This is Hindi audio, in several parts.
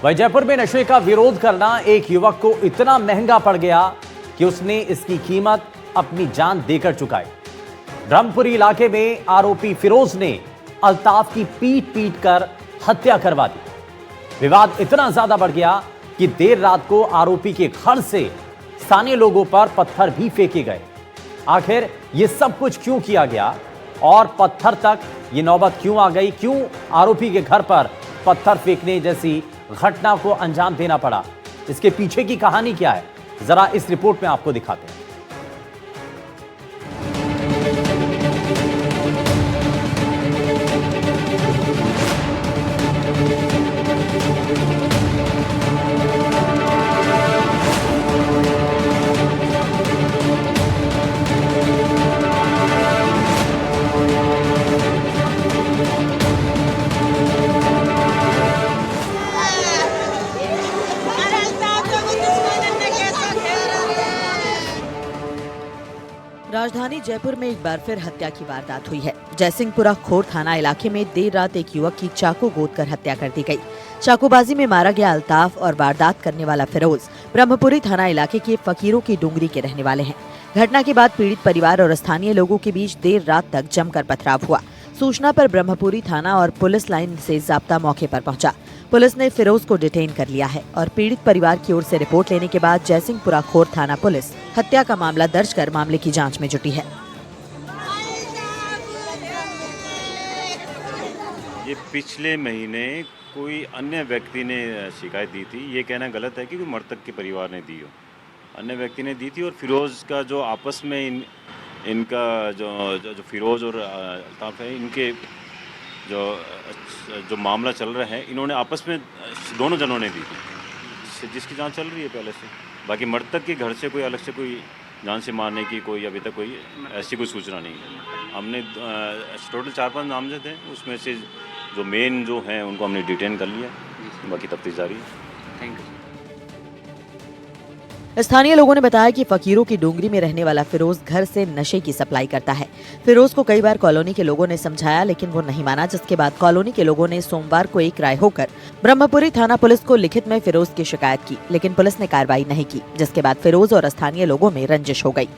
वहीं जयपुर में नशे का विरोध करना एक युवक को इतना महंगा पड़ गया कि उसने इसकी कीमत अपनी जान देकर चुकाई। ब्रह्मपुरी इलाके में आरोपी फिरोज ने अल्ताफ की पीट पीट कर हत्या करवा दी। विवाद इतना ज्यादा बढ़ गया कि देर रात को आरोपी के घर से स्थानीय लोगों पर पत्थर भी फेंके गए। आखिर यह सब कुछ क्यों किया गया और पत्थर तक ये नौबत क्यों आ गई? क्यों आरोपी के घर पर पत्थर फेंकने जैसी घटना को अंजाम देना पड़ा? इसके पीछे की कहानी क्या है, जरा इस रिपोर्ट में आपको दिखाते हैं। राजधानी जयपुर में एक बार फिर हत्या की वारदात हुई है। जयसिंहपुरा खोर थाना इलाके में देर रात एक युवक की चाकू गोदकर हत्या कर दी गई। चाकूबाजी में मारा गया अल्ताफ और वारदात करने वाला फिरोज ब्रह्मपुरी थाना इलाके के फकीरों की डूंगरी के रहने वाले हैं। घटना के बाद पीड़ित परिवार और स्थानीय लोगों के बीच देर रात तक जमकर पथराव हुआ। सूचना पर ब्रह्मपुरी थाना और पुलिस लाइन से जाब्ता मौके पर पहुंचा। पुलिस ने फिरोज को डिटेन कर लिया है और पीड़ित परिवार की ओर से रिपोर्ट लेने के बाद जयसिंहपुरा खोर थाना पुलिस हत्या का मामला दर्ज कर मामले की जांच में जुटी है। ये पिछले महीने कोई अन्य व्यक्ति ने शिकायत दी थी। ये कहना गलत है कि कोई मृतक के परिवार ने दी हो, अन्य व्यक्ति ने दी थी। और फिरोज का जो आपस में इनका जो फिरोज और अल्ताफ है, इनके जो मामला चल रहा है, इन्होंने आपस में दोनों जनों ने दी थी, जिसकी जांच चल रही है पहले से। बाकी मृतक के घर से कोई अलग से कोई जान से मारने की कोई अभी तक कोई ऐसी कोई सूचना नहीं है। हमने टोटल 4-5 नामजद हैं, उसमें से जो मेन जो हैं उनको हमने डिटेन कर लिया, बाकी तफ्तीश जारी है। Thank you. स्थानीय लोगों ने बताया कि फकीरों की डूंगरी में रहने वाला फिरोज घर से नशे की सप्लाई करता है। फिरोज को कई बार कॉलोनी के लोगों ने समझाया, लेकिन वो नहीं माना, जिसके बाद कॉलोनी के लोगों ने सोमवार को एक राय होकर ब्रह्मपुरी थाना पुलिस को लिखित में फिरोज की शिकायत की, लेकिन पुलिस ने कार्रवाई नहीं की, जिसके बाद फिरोज और स्थानीय लोगों में रंजिश हो गई।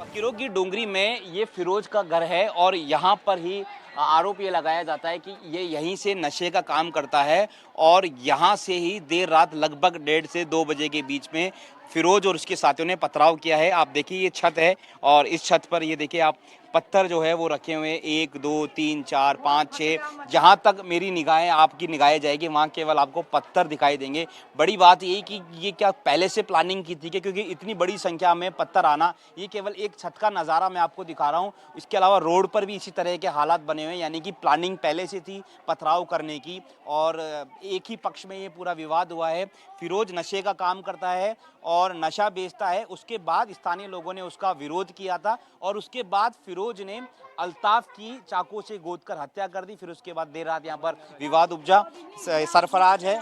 फकीरों की डूंगरी में ये फिरोज का घर है और यहाँ पर ही आरोप ये लगाया जाता है कि ये यहीं से नशे का काम करता है और यहाँ से ही देर रात लगभग 1:30 से 2 बजे के बीच में फिरोज और उसके साथियों ने पथराव किया है। आप देखिए ये छत है और इस छत पर ये देखिए आप पत्थर जो है वो रखे हुए हैं, 1 2 3 4 5 6। जहाँ तक मेरी निगाहें आपकी निगाहें जाएगी वहाँ केवल आपको पत्थर दिखाई देंगे। बड़ी बात यही कि ये क्या पहले से प्लानिंग की थी कि क्योंकि इतनी बड़ी संख्या में पत्थर आना, ये केवल एक छत का नज़ारा मैं आपको दिखा रहा हूँ। इसके अलावा रोड पर भी इसी तरह के हालात बने हुए हैं, यानी कि प्लानिंग पहले से थी पथराव करने की और एक ही पक्ष में ये पूरा विवाद हुआ है। फिरोज नशे का काम करता है और नशा बेचता है। उसके बाद स्थानीय लोगों ने उसका विरोध किया था और उसके बाद फिरोज ने अल्ताफ की चाकू से गोदकर हत्या कर दी। फिर उसके बाद देर रात यहाँ पर विवाद उपजा। सरफराज है,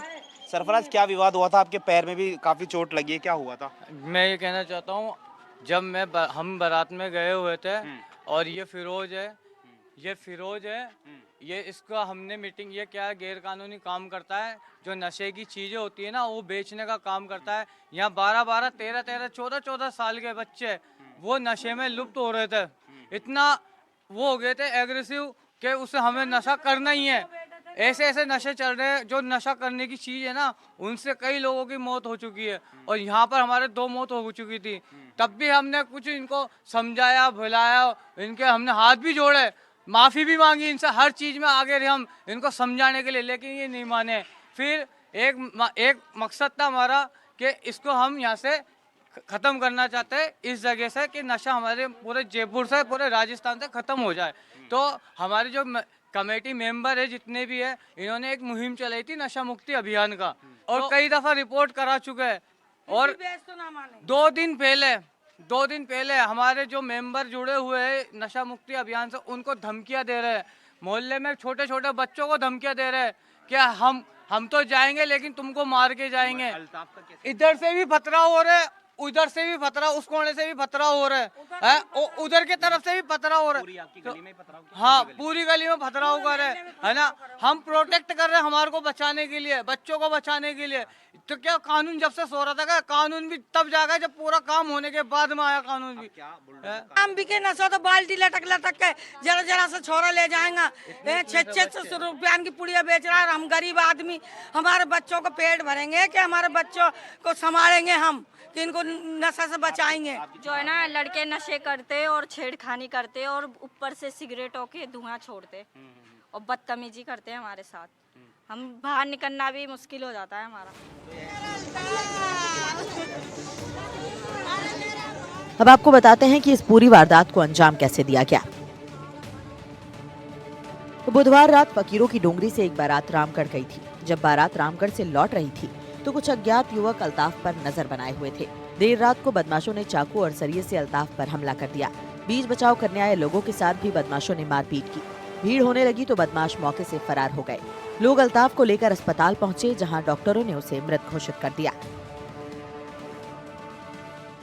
सरफराज क्या विवाद हुआ था? आपके पैर में भी काफी चोट लगी है, क्या हुआ था? मैं ये कहना चाहता हूँ, जब हम बारात में गए हुए थे और ये फिरोज है, ये इसका हमने मीटिंग, ये क्या गैर कानूनी काम करता है, जो नशे की चीजें होती है ना वो बेचने का काम करता है। यहाँ 12-12, 13-13, 14-14 साल के बच्चे वो नशे में लुप्त हो रहे थे। इतना वो हो गए थे एग्रेसिव कि उसे हमें नशा करना ही है। ऐसे ऐसे नशे चल रहे हैं, जो नशा करने की चीज है ना उनसे कई लोगों की मौत हो चुकी है और यहाँ पर हमारे 2 मौत हो चुकी थी। तब भी हमने कुछ इनको समझाया, भुलाया, इनके हमने हाथ भी जोड़े, माफ़ी भी मांगी इनसे, हर चीज़ में आगे रहे हम इनको समझाने के लिए, लेकिन ये नहीं माने। फिर एक मकसद था हमारा कि इसको हम यहाँ से ख़त्म करना चाहते हैं, इस जगह से कि नशा हमारे पूरे जयपुर से, पूरे राजस्थान से ख़त्म हो जाए। तो हमारे जो कमेटी मेंबर है जितने भी है, इन्होंने एक मुहिम चलाई थी नशा मुक्ति अभियान का और कई दफ़ा रिपोर्ट करा चुके हैं। और 2 दिन पहले हमारे जो मेंबर जुड़े हुए हैं नशा मुक्ति अभियान से, उनको धमकियां दे रहे हैं। मोहल्ले में छोटे छोटे बच्चों को धमकियां दे रहे हैं कि हम तो जाएंगे लेकिन तुमको मार के जाएंगे। इधर से भी पथराव हो रहे, उधर से भी पथरा, उस कोने से भी पथरा हो रहा है, उधर की तरफ से भी पथरा हो रहा है। हाँ, पूरी गली में पथराव कर रहे है ना। हम प्रोटेक्ट कर रहे हैं हमारे को बचाने के लिए, बच्चों को बचाने के लिए। तो क्या कानून जब से सो रहा था, क्या कानून भी तब जागा जब पूरा काम होने के बाद में आया कानून भी। हम बिके नशा तो बाल्टी लटक लटक के जरा जरा से छोरा ले जाएगा, 600 रुपया की पुड़िया बेच रहा है। हम गरीब आदमी हमारे बच्चों को पेट भरेंगे कि हमारे बच्चों को संभालेंगे हम, कि इनको नशा से बचाएंगे। जो है ना, लड़के नशे करते और छेड़खानी करते और ऊपर से सिगरेटों के धुआं छोड़ते और बदतमीजी करते हैं हमारे साथ। हम बाहर निकलना भी मुश्किल हो जाता है हमारा। अब आपको बताते हैं कि इस पूरी वारदात को अंजाम कैसे दिया गया। बुधवार रात फकीरों की डोंगरी से एक बारात रामगढ़ गई थी। जब बारात रामगढ़ से लौट रही थी तो कुछ अज्ञात युवक अल्ताफ पर नजर बनाए हुए थे। देर रात को बदमाशों ने चाकू और सरिये से अल्ताफ पर हमला कर दिया। बीच बचाव करने आए लोगों के साथ भी बदमाशों ने मारपीट की। भीड़ होने लगी तो बदमाश मौके से फरार हो गए। लोग अल्ताफ को लेकर अस्पताल पहुंचे, जहां डॉक्टरों ने उसे मृत घोषित कर दिया।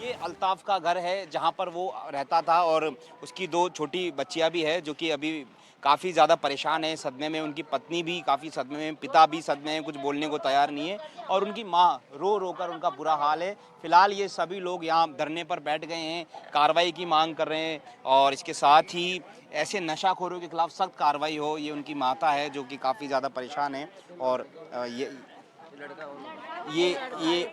ये अल्ताफ का घर है जहां पर वो रहता था और उसकी 2 छोटी बच्चियां भी है जो कि अभी काफ़ी ज़्यादा परेशान है, सदमे में। उनकी पत्नी भी काफ़ी सदमे में, पिता भी सदमे में, कुछ बोलने को तैयार नहीं है और उनकी माँ रो रो कर उनका बुरा हाल है। फिलहाल ये सभी लोग यहाँ धरने पर बैठ गए हैं, कार्रवाई की मांग कर रहे हैं और इसके साथ ही ऐसे नशाखोरों के खिलाफ सख्त कार्रवाई हो। ये उनकी माता है जो कि काफ़ी ज़्यादा परेशान है और ये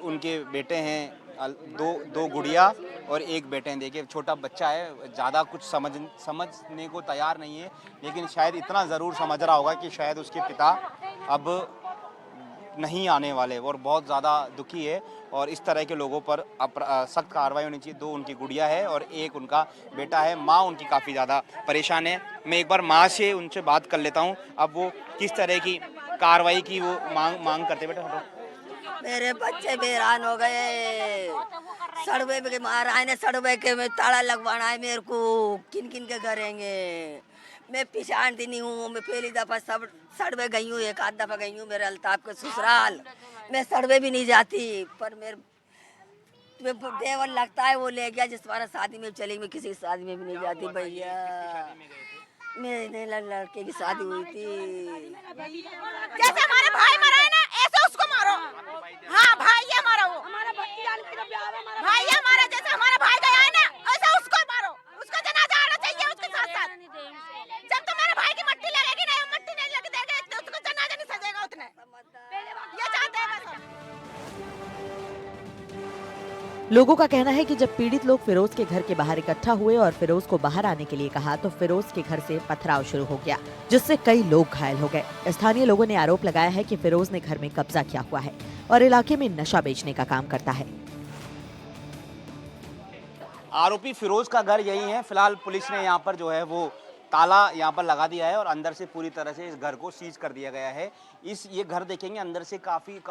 उनके बेटे हैं, दो गुड़िया और एक बेटे हैं। देखिए छोटा बच्चा है, ज़्यादा कुछ समझने को तैयार नहीं है, लेकिन शायद इतना ज़रूर समझ रहा होगा कि शायद उसके पिता अब नहीं आने वाले और बहुत ज़्यादा दुखी है और इस तरह के लोगों पर सख्त कार्रवाई होनी चाहिए। 2 उनकी गुड़िया है और एक उनका बेटा है। माँ उनकी काफ़ी ज़्यादा परेशान है। मैं एक बार माँ से उनसे बात कर लेता हूँ, अब वो किस तरह की कार्रवाई की वो मांग करते। बेटा मेरे बच्चे बेरान हो गए, सड़वे के मार आए ने, सड़वे के में ताला लगवाना है मेरे को, किन किन के करेंगे। मैं पिछाड़ती नहीं हूँ, मैं पहली दफा सब सड़वे गई हूँ, 1 आध दफा गई हूँ मेरे अल्ताफ के ससुराल। मैं सड़वे भी नहीं जाती, पर मेरे देवर लगता है वो ले गया जिस बार शादी में चली। मैं किसी शादी में भी नहीं जाती भैया, मेरे लड़के की शादी हुई थी। जैसे हमारे भाई मरा है ना, ऐसे उसको मारो। हाँ भाई है हमारा, वो भाई है हमारा। जैसे हमारा भाई गया है ना, ऐसे उसको मारो, उसको जनाजा आना चाहिए उसके साथ साथ। जब तुम्हारे भाई की मट्टी लगेगी ना, मट्टी नहीं लग देगा तो उसको जनाजा नहीं सजेगा उतने। ये चाहते हैं बस। लोगों का कहना है कि जब पीड़ित लोग फिरोज के घर के बाहर इकट्ठा हुए और फिरोज को बाहर आने के लिए कहा तो फिरोज के घर से पथराव शुरू हो गया, जिससे कई लोग घायल हो गए। स्थानीय लोगों ने आरोप लगाया है कि फिरोज ने घर में कब्जा किया हुआ है और इलाके में नशा बेचने का काम करता है। आरोपी फिरोज का घर यही है। फिलहाल पुलिस ने यहाँ पर जो है वो ताला यहाँ पर लगा दिया है और अंदर से पूरी तरह से इस घर को सीज कर दिया गया है। ये घर देखेंगे अंदर से काफ़ी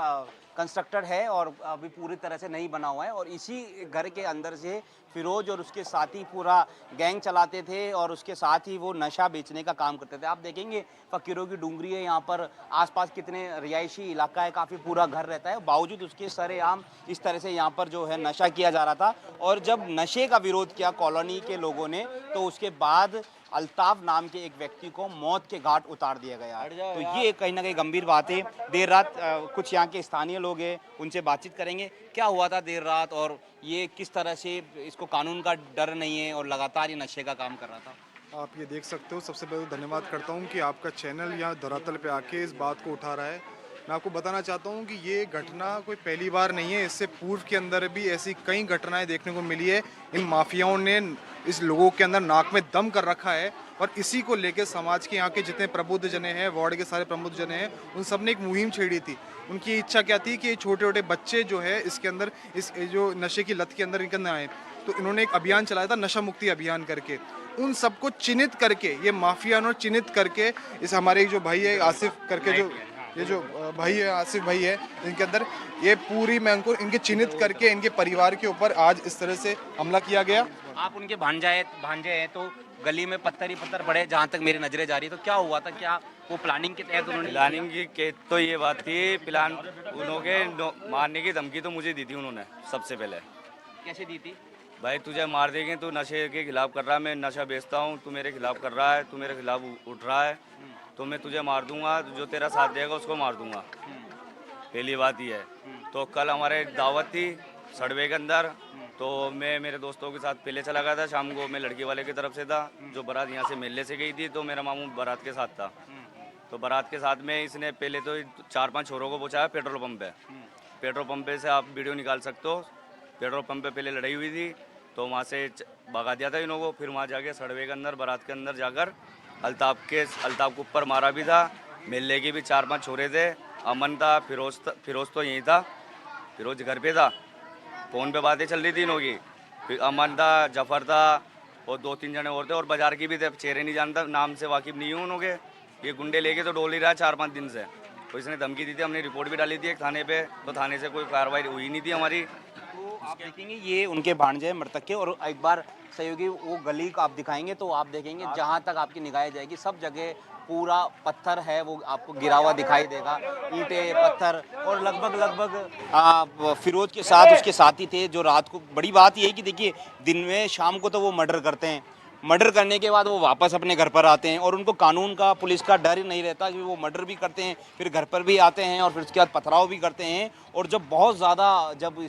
कंस्ट्रक्टेड है और अभी पूरी तरह से नहीं बना हुआ है और इसी घर के अंदर से फिरोज और उसके साथी पूरा गैंग चलाते थे और उसके साथ ही वो नशा बेचने का काम करते थे। आप देखेंगे फकीरों की डूंगरी है, यहाँ पर आसपास कितने रिहायशी इलाका है, काफ़ी पूरा घर रहता है, बावजूद उसके सरेआम इस तरह से यहाँ पर जो है नशा किया जा रहा था। और जब नशे का विरोध किया कॉलोनी के लोगों ने तो उसके बाद अल्ताफ नाम के एक व्यक्ति को मौत के घाट उतार दिया गया। तो ये कहीं ना कहीं गंभीर बात है। देर रात कुछ यहाँ के स्थानीय लोग हैं, उनसे बातचीत करेंगे क्या हुआ था देर रात और ये किस तरह से इसको कानून का डर नहीं है और लगातार ये नशे का काम कर रहा था। आप ये देख सकते हो। सबसे पहले तो धन्यवाद करता हूँ कि आपका चैनल यहाँ धरातल पे आके इस बात को उठा रहा है। मैं आपको बताना चाहता हूँ कि ये घटना कोई पहली बार नहीं है, इससे पूर्व के अंदर भी ऐसी कई घटनाएं देखने को मिली है। इन माफियाओं ने इस लोगों के अंदर नाक में दम कर रखा है और इसी को लेकर समाज के यहाँ के जितने प्रबुद्ध जने हैं, वार्ड के सारे प्रबुद्ध जने हैं, उन सब ने एक मुहिम छेड़ी थी। उनकी इच्छा क्या थी कि छोटे छोटे बच्चे जो है इसके अंदर इस जो नशे की लत के अंदर इनके अंदर आए, तो इन्होंने एक अभियान चलाया था, नशा मुक्ति अभियान करके। उन सबको चिन्हित करके ये माफिया ने चिन्हित करके इस हमारे जो भाई है आसिफ करके जो भाई है आसिफ भाई है, इनके अंदर ये पूरी मैं उनको इनके चिन्हित करके इनके परिवार के ऊपर आज इस तरह से हमला किया गया। आप उनके भांजे हैं तो गली में पत्थर ही पत्थर पड़े, जहाँ तक मेरी नजरें जा रही है। तो क्या हुआ था, क्या वो प्लानिंग के तहत उन्होंने प्लानिंग की तो ये बात थी, प्लान उन्होंने मारने की धमकी तो मुझे दी थी उन्होंने सबसे पहले। कैसे दी थी? भाई तुझे मार देंगे, तू नशे के खिलाफ कर रहा है, मैं नशा बेचता हूँ, तू मेरे खिलाफ कर रहा है, तू मेरे खिलाफ उठ रहा है, तो मैं तुझे मार दूंगा, जो तेरा साथ देगा उसको मार दूंगा। पहली बात ये है। तो कल हमारे दावत थी सड़वे के अंदर, तो मैं मेरे दोस्तों के साथ पहले चला गया था, शाम को मैं लड़की वाले की तरफ से था, जो बारात यहाँ से मेले से गई थी, तो मेरा मामू बारात के साथ था। तो बारात के साथ में इसने पहले तो 4-5 छोरों को पहुँचाया पेट्रोल पंप पे। पेट्रोल पंप पे से आप वीडियो निकाल सकते हो, पेट्रोल पंप पे पहले लड़ाई हुई थी, तो वहाँ से भगा दिया था इन्हों को। फिर वहाँ जाके सड़वे के अंदर बारात के अंदर जाकर अल्ताफ के ऊपर मारा भी था। मेले के भी 4-5 छोरे थे, अमन था, फिरोज तो यहीं था, फिरोज घर पे था, फ़ोन पे बातें चल रही थी इन्हों की। फिर अमन था, जफर था और 2-3 जने और थे, और बाजार की भी थे, चेहरे नहीं जानता, नाम से वाकिफ नहीं हूँ उन्हों के। ये गुंडे लेके तो डोल ही रहा है 4-5 दिन से। तो इसने धमकी दी थी, हमने रिपोर्ट भी डाली थी एक थाने पे, तो थाने से कोई कार्रवाई हुई नहीं थी हमारी। तो आप देखेंगे ये उनके भांजे मृतक के, और एक बार सहयोगी वो गली को आप दिखाएंगे तो आप देखेंगे जहाँ तक आपकी निगाहें जाएगी सब जगह पूरा पत्थर है, वो आपको गिरा हुआ दिखाई देगा, ईंटें पत्थर। और लगभग फिरोज के साथ उसके साथी थे जो रात को, बड़ी बात ये है कि देखिए दिन में शाम को तो वो मर्डर करते हैं, मर्डर करने के बाद वो वापस अपने घर पर आते हैं, और उनको कानून का पुलिस का डर ही नहीं रहता कि वो मर्डर भी करते हैं, फिर घर पर भी आते हैं और फिर उसके बाद पथराव भी करते हैं। और जब बहुत ज़्यादा जब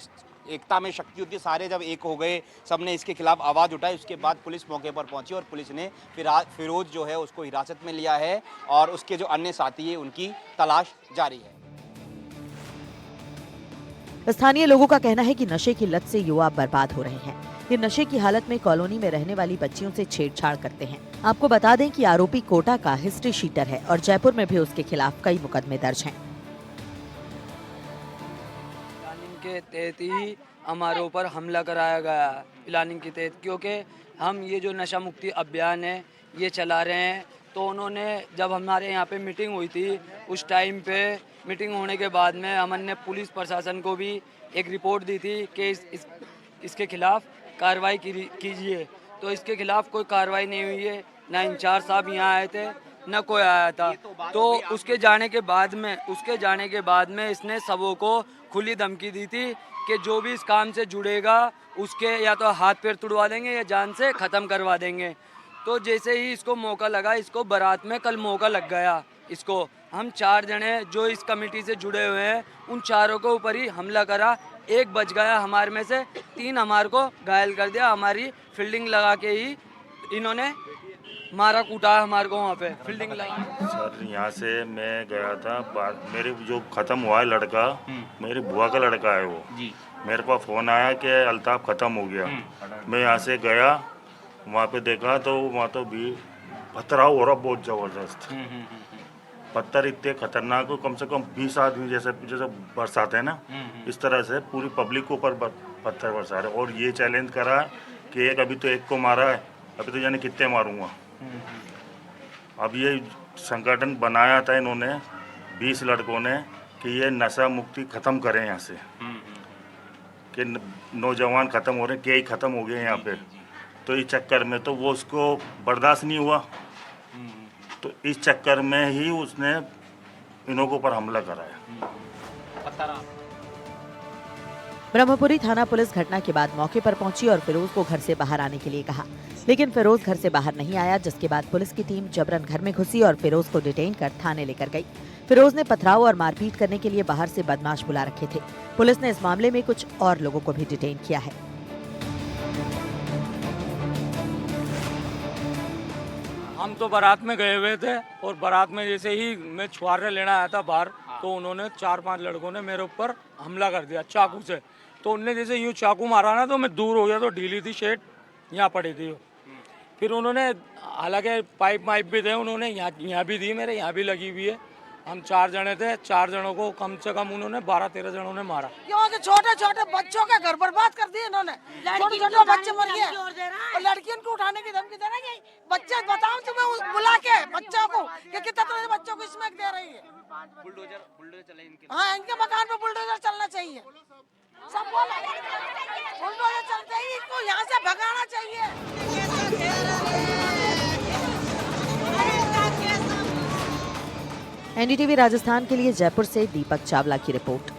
एकता में शक्ति होती है, सारे जब एक हो गए, सब ने इसके खिलाफ आवाज़ उठाई, उसके बाद पुलिस मौके पर पहुंची और पुलिस ने फिरोज जो है उसको हिरासत में लिया है, और उसके जो अन्य साथी है उनकी तलाश जारी है। स्थानीय लोगों का कहना है कि नशे की लत से युवा बर्बाद हो रहे हैं। ये नशे की हालत में कॉलोनी में रहने वाली बच्चियों से छेड़छाड़ करते हैं। आपको बता दें कि आरोपी कोटा का हिस्ट्री शीटर है और जयपुर में भी उसके खिलाफ कई मुकदमे दर्ज हैं। के तहत ही हमारे ऊपर हमला कराया गया प्लानिंग के तहत, क्योंकि हम ये जो नशा मुक्ति अभियान है ये चला रहे हैं। तो उन्होंने जब हमारे यहाँ पे मीटिंग हुई थी, उस टाइम पे मीटिंग होने के बाद में हमने पुलिस प्रशासन को भी एक रिपोर्ट दी थी कि इसके खिलाफ कार्रवाई कीजिए। तो इसके खिलाफ कोई कार्रवाई नहीं हुई है, ना इंचार्ज साहब यहाँ आए थे न कोई आया था। तो उसके जाने के बाद में इसने सबों को खुली धमकी दी थी कि जो भी इस काम से जुड़ेगा उसके या तो हाथ पैर तुड़वा देंगे या जान से ख़त्म करवा देंगे। तो जैसे ही इसको मौका लगा, इसको बारात में कल मौका लग गया, इसको हम 4 जने जो इस कमेटी से जुड़े हुए हैं उन चारों के ऊपर ही हमला करा। एक बच गया हमारे में से, 3 हमारे को घायल कर दिया। हमारी फील्डिंग लगा के ही इन्होंने मारा कूटा हमारे को वहाँ पे फील्डिंग लगा। सर यहाँ से मैं गया था, मेरे जो ख़त्म हुआ है लड़का, मेरी बुआ का लड़का है वो जी। मेरे पास फ़ोन आया कि अल्ताफ ख़त्म हो गया। मैं यहाँ से गया, वहाँ पे देखा तो वहाँ तो भी पथराव हो रहा बहुत ज़बरदस्त। पत्थर इतने खतरनाक हो, कम से कम 20 आदमी जैसे बरसाते हैं ना, इस तरह से पूरी पब्लिक के ऊपर पत्थर बरसा रहे। और ये चैलेंज करा कि अभी तो एक को मारा है, अभी तो जाने कितने मारूंगा। अब ये संगठन बनाया था इन्होंने 20 लड़कों ने कि ये नशा मुक्ति ख़त्म करें यहाँ से, कि नौजवान ख़त्म हो रहे हैं, कई ख़त्म हो गए यहाँ पे। तो इस चक्कर में तो वो उसको बर्दाश्त नहीं हुआ, तो इस चक्कर में ही उसने इन्हों के ऊपर हमला कराया। ब्रह्मपुरी थाना पुलिस घटना के बाद मौके पर पहुंची और फिरोज को घर से बाहर आने के लिए कहा, लेकिन फिरोज घर से बाहर नहीं आया, जिसके बाद पुलिस की टीम जबरन घर में घुसी और फिरोज को डिटेन कर थाने लेकर गई। फिरोज ने पथराव और मारपीट करने के लिए बाहर से बदमाश बुला रखे थे। पुलिस ने इस मामले में कुछ और लोगों को भी डिटेन किया है। हम तो बारात में गए हुए थे और बारात में जैसे ही मैं छुआरे लेना आया था बाहर, तो उन्होंने 4-5 लड़कों ने मेरे ऊपर हमला कर दिया चाकू से। तो उनने जैसे यूँ चाकू मारा ना, तो मैं दूर हो गया, तो ढीली थी शर्ट यहाँ पड़ी थी। फिर उन्होंने, हालांकि पाइप भी थे, उन्होंने यहाँ भी दी, मेरे यहाँ भी लगी हुई है। हम 4 जने थे, 4 जनों को कम से कम उन्होंने 12-13 जनों ने मारा। क्योंकि छोटे बच्चों के घर बर्बाद कर दिए इन्होंने, छोटे बच्चे मर गए और लड़कियों को उठाने की धमकी दे रही है। बच्चे बताओ तुम्हें बुला के बच्चों को कि कितने तरह बच्चों को स्मैक दे रही है। बुलडोजर चले इनके। हाँ, इनके मकान पे बुलडोजर चलना चाहिए, सब बुलडोजर चलते ही इनको यहाँ से भगाना चाहिए। एनडीटीवी राजस्थान के लिए जयपुर से दीपक चावला की रिपोर्ट।